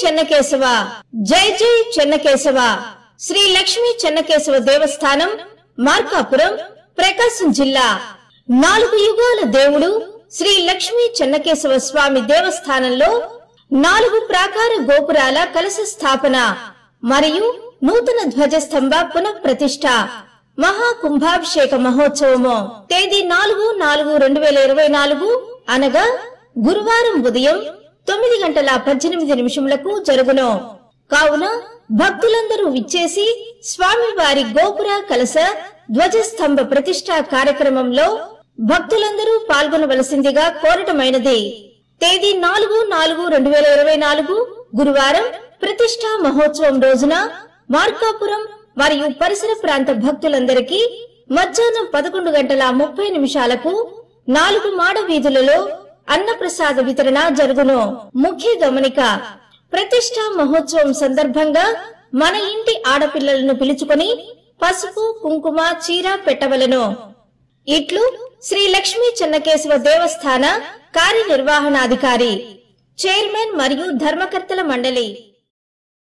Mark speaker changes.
Speaker 1: చెన్నకేశవ జై జై చెన్నకేశవ శ్రీ లక్ష్మీ చెన్నకేశవ దేవస్థానం మార్కాపురం ప్రకాశం జిల్లా 4 యుగాల దేవుడు శ్రీ లక్ష్మీ చెన్నకేశవ స్వామి దేవస్థానంలో 4 ప్రాకార గోపురాల కలశ స్థాపన మరియు నూతన ధ్వజస్తంభ పునః ప్రతిష్ఠ మహా కుంభాభిషేక మహోత్సవము తేదీ 4/4/2024 అనగా గురువారం ఉదయం 9:18 జరుగును. కావున భక్తులందరూ విచ్చేసి స్వామివారి గోపుర కలశ ధ్వజస్తంభ ప్రతిష్ఠా కార్యక్రమంలో భక్తులందరూ పాల్గొనవలసిందిగా కోరటమైనది. తేదీ 4/4/2024 గురువారం ప్రతిష్ఠా మహోత్సవం రోజున మార్కాపురం మరియు పరిసర ప్రాంత భక్తులందరికీ మధ్యాహ్నం 11:30 4 మాడ వీధులలో అన్నప్రసాద వితరణ జరుగును. ముఖ్య గమనిక, ప్రతిష్ఠా మహోత్సవం సందర్భంగా మన ఇంటి ఆడపిల్లలను పిలుచుకొని పసుపు కుంకుమ చీర పెట్టవలను. ఇట్లు శ్రీ లక్ష్మీ చెన్నకేశవ దేవస్థాన కార్యనిర్వహణాధికారి, చైర్మన్ మరియు ధర్మకర్తల మండలి.